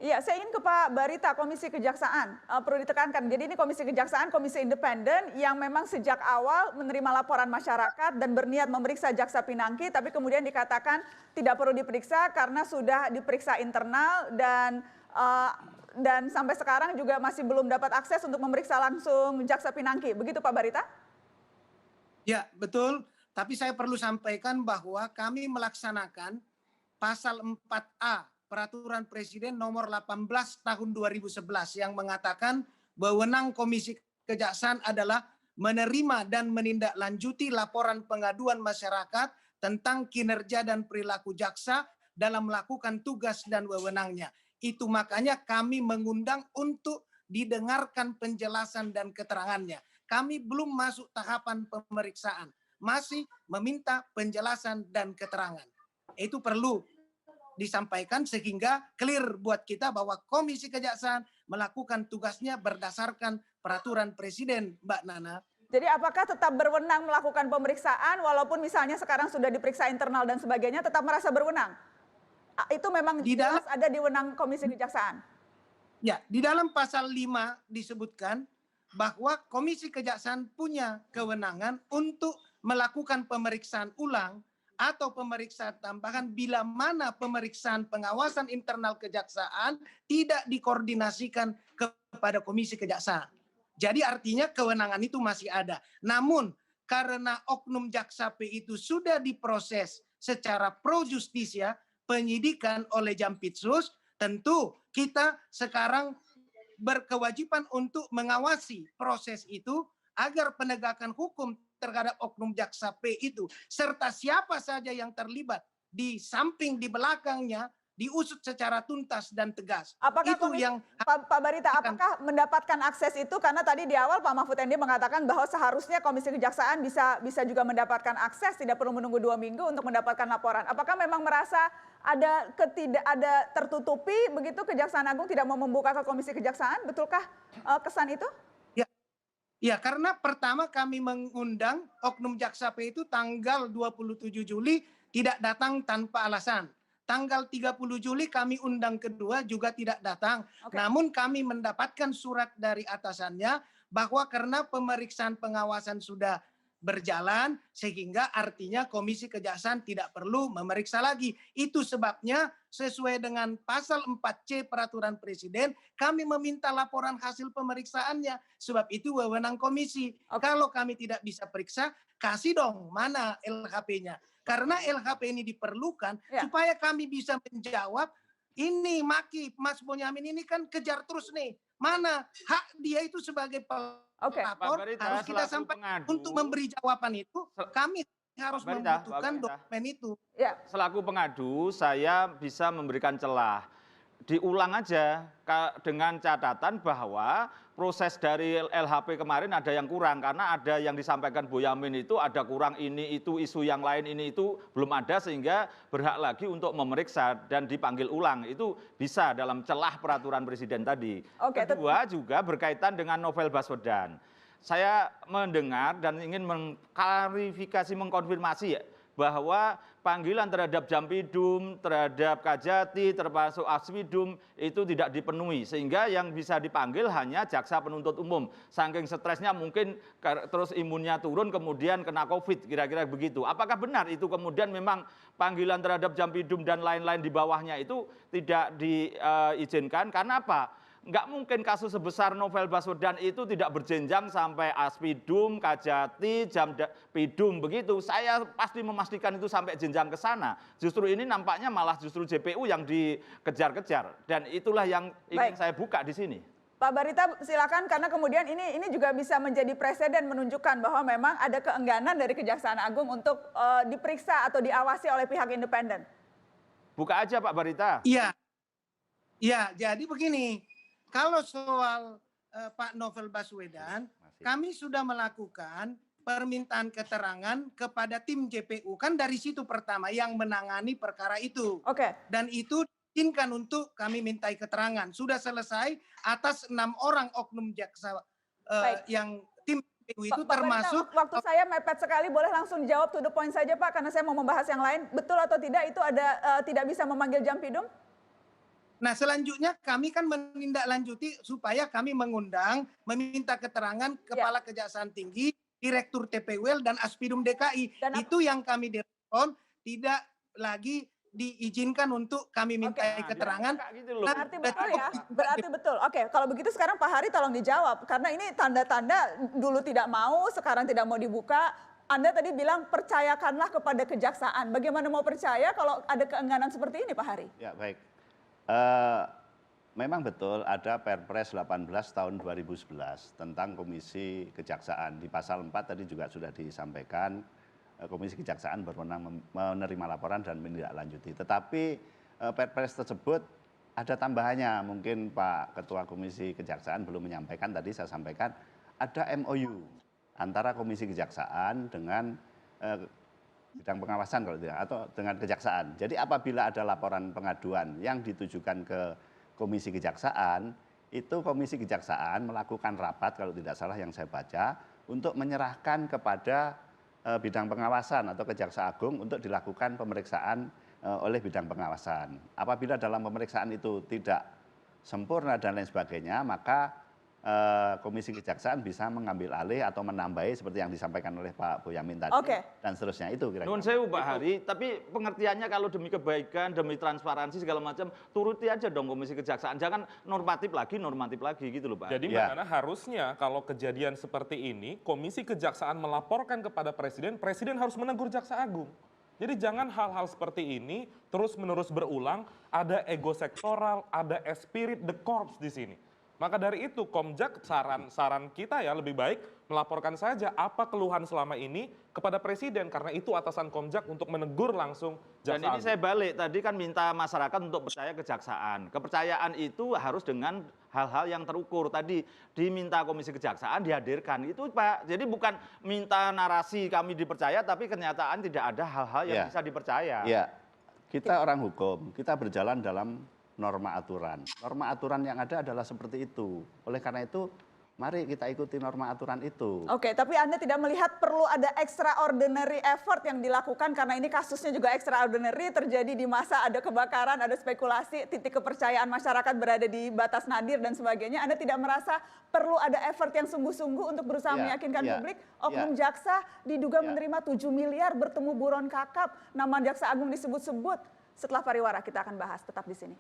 Iya, saya ingin ke Pak Barita, Komisi Kejaksaan. Perlu ditekankan, jadi ini Komisi Kejaksaan, komisi independen yang memang sejak awal menerima laporan masyarakat dan berniat memeriksa Jaksa Pinangki, tapi kemudian dikatakan tidak perlu diperiksa karena sudah diperiksa internal dan sampai sekarang juga masih belum dapat akses untuk memeriksa langsung Jaksa Pinangki. Begitu Pak Barita? Ya, betul. Tapi saya perlu sampaikan bahwa kami melaksanakan pasal 4A Peraturan Presiden nomor 18 tahun 2011 yang mengatakan wewenang Komisi Kejaksaan adalah menerima dan menindaklanjuti laporan pengaduan masyarakat tentang kinerja dan perilaku jaksa dalam melakukan tugas dan wewenangnya. Itu makanya kami mengundang untuk didengarkan penjelasan dan keterangannya. Kami belum masuk tahapan pemeriksaan, masih meminta penjelasan dan keterangan. Itu perlu disampaikan sehingga clear buat kita bahwa Komisi Kejaksaan melakukan tugasnya berdasarkan peraturan Presiden, Mbak Nana. Jadi apakah tetap berwenang melakukan pemeriksaan walaupun misalnya sekarang sudah diperiksa internal dan sebagainya, tetap merasa berwenang? Itu memang jelas ada di wewenang Komisi Kejaksaan? Ya, di dalam pasal 5 disebutkan bahwa Komisi Kejaksaan punya kewenangan untuk melakukan pemeriksaan ulang atau pemeriksaan tambahan bila mana pemeriksaan pengawasan internal kejaksaan tidak dikoordinasikan kepada Komisi Kejaksaan. Jadi artinya kewenangan itu masih ada. Namun karena oknum jaksa P itu sudah diproses secara pro justisia, penyidikan oleh Jampitsus, tentu kita sekarang berkewajiban untuk mengawasi proses itu agar penegakan hukum terhadap oknum jaksa P itu serta siapa saja yang terlibat di samping di belakangnya diusut secara tuntas dan tegas. Apakah itu yang Pak Barita, apakah mendapatkan akses itu karena tadi di awal Pak Mahfud MD mengatakan bahwa seharusnya Komisi Kejaksaan bisa juga mendapatkan akses, tidak perlu menunggu 2 minggu untuk mendapatkan laporan. Apakah memang merasa ada tertutupi begitu Kejaksaan Agung tidak mau membuka ke Komisi Kejaksaan? Betulkah kesan itu? Ya, karena pertama kami mengundang oknum jaksa P itu tanggal 27 Juli tidak datang tanpa alasan. Tanggal 30 Juli kami undang kedua juga tidak datang. Namun kami mendapatkan surat dari atasannya bahwa karena pemeriksaan pengawasan sudah berjalan sehingga artinya Komisi Kejaksaan tidak perlu memeriksa lagi. Itu sebabnya sesuai dengan pasal 4C Peraturan Presiden kami meminta laporan hasil pemeriksaannya. Sebab itu wewenang komisi. Kalau kami tidak bisa periksa, kasih dong mana LHP-nya. Karena LHP ini diperlukan supaya kami bisa menjawab ini maki Mas Bonyamin ini kan kejar terus nih. Mana hak dia itu sebagai pelapor harus kita sampaikan untuk memberi jawaban itu kami harus membutuhkan dokumen itu. Selaku pengadu saya bisa memberikan celah. Diulang aja dengan catatan bahwa proses dari LHP kemarin ada yang kurang karena ada yang disampaikan Boyamin itu ada kurang ini itu isu yang lain ini itu belum ada sehingga berhak lagi untuk memeriksa dan dipanggil ulang itu bisa dalam celah peraturan presiden tadi. Kedua juga berkaitan dengan novel Baswedan. Saya mendengar dan ingin mengklarifikasi mengkonfirmasi ya bahwa panggilan terhadap Jampidum, terhadap Kajati, termasuk Aswidum itu tidak dipenuhi. Sehingga yang bisa dipanggil hanya jaksa penuntut umum. Saking stresnya mungkin terus imunnya turun kemudian kena COVID, kira-kira begitu. Apakah benar itu kemudian memang panggilan terhadap Jampidum dan lain-lain di bawahnya itu tidak diizinkan? Karena apa? Nggak mungkin kasus sebesar novel Baswedan itu tidak berjenjang sampai Aspidum, Kajati, Jampidum begitu. Saya pasti memastikan itu sampai jenjang ke sana. Justru ini nampaknya malah justru JPU yang dikejar-kejar dan itulah yang ingin saya buka di sini. Pak Barita silakan karena kemudian ini juga bisa menjadi presiden menunjukkan bahwa memang ada keengganan dari Kejaksaan Agung untuk diperiksa atau diawasi oleh pihak independen. Buka aja Pak Barita. Iya, jadi begini. Kalau soal Pak Novel Baswedan, kami sudah melakukan permintaan keterangan kepada tim JPU. Kan dari situ pertama yang menangani perkara itu. Dan itu diizinkan untuk kami mintai keterangan. Sudah selesai atas 6 orang oknum jaksa yang tim JPU itu termasuk. Waktu saya mepet sekali, boleh langsung jawab to the point saja Pak, karena saya mau membahas yang lain. Betul atau tidak itu ada tidak bisa memanggil Jampidum? Nah, selanjutnya kami kan menindaklanjuti supaya kami mengundang, meminta keterangan Kepala Kejaksaan Tinggi, Direktur TPWL, dan Aspidum DKI. Dan Itu yang kami direspon, tidak lagi diizinkan untuk kami mintai keterangan. Gitu loh. Berarti betul ya? Berarti betul. Oke, kalau begitu sekarang Pak Hari tolong dijawab. Karena ini tanda-tanda dulu tidak mau, sekarang tidak mau dibuka. Anda tadi bilang percayakanlah kepada kejaksaan. Bagaimana mau percaya kalau ada keengganan seperti ini Pak Hari? Ya, baik. Memang betul ada Perpres 18 tahun 2011 tentang Komisi Kejaksaan. Di pasal 4 tadi juga sudah disampaikan, Komisi Kejaksaan berwenang menerima laporan dan menindaklanjuti. Tetapi Perpres tersebut ada tambahannya, mungkin Pak Ketua Komisi Kejaksaan belum menyampaikan, tadi saya sampaikan ada MOU antara Komisi Kejaksaan dengan bidang pengawasan kalau tidak, atau dengan kejaksaan. Jadi apabila ada laporan pengaduan yang ditujukan ke Komisi Kejaksaan, itu Komisi Kejaksaan melakukan rapat kalau tidak salah yang saya baca untuk menyerahkan kepada bidang pengawasan atau Kejaksaan Agung untuk dilakukan pemeriksaan oleh bidang pengawasan. Apabila dalam pemeriksaan itu tidak sempurna dan lain sebagainya, maka Komisi Kejaksaan bisa mengambil alih atau menambahi seperti yang disampaikan oleh Pak Boyamin tadi dan seterusnya itu kira-kira. Nun sewu Pak Hari, tapi pengertiannya kalau demi kebaikan, demi transparansi segala macam, turuti aja dong Komisi Kejaksaan. Jangan normatif lagi gitu loh Pak. Jadi Mbak Nana, harusnya kalau kejadian seperti ini, Komisi Kejaksaan melaporkan kepada Presiden, Presiden harus menegur Jaksa Agung. Jadi jangan hal-hal seperti ini terus-menerus berulang, ada ego sektoral, ada esprit de corps di sini. Maka dari itu Komjak saran kita ya lebih baik melaporkan saja apa keluhan selama ini kepada Presiden, karena itu atasan Komjak untuk menegur langsung Jaksa Agung. Dan ini saya balik, tadi kan minta masyarakat untuk percaya kejaksaan. Kepercayaan itu harus dengan hal-hal yang terukur. Tadi diminta Komisi Kejaksaan dihadirkan, itu Pak. Jadi bukan minta narasi kami dipercaya, tapi kenyataan tidak ada hal-hal yang bisa dipercaya. Ya, kita orang hukum, kita berjalan dalam norma aturan. Norma aturan yang ada adalah seperti itu. Oleh karena itu, mari kita ikuti norma aturan itu. Oke, tapi Anda tidak melihat perlu ada extraordinary effort yang dilakukan karena ini kasusnya juga extraordinary, terjadi di masa ada kebakaran, ada spekulasi, titik kepercayaan masyarakat berada di batas nadir dan sebagainya. Anda tidak merasa perlu ada effort yang sungguh-sungguh untuk berusaha meyakinkan publik? Oknum jaksa diduga menerima 7 miliar bertemu buron kakap, nama Jaksa Agung disebut-sebut. Setelah pariwara kita akan bahas, tetap di sini.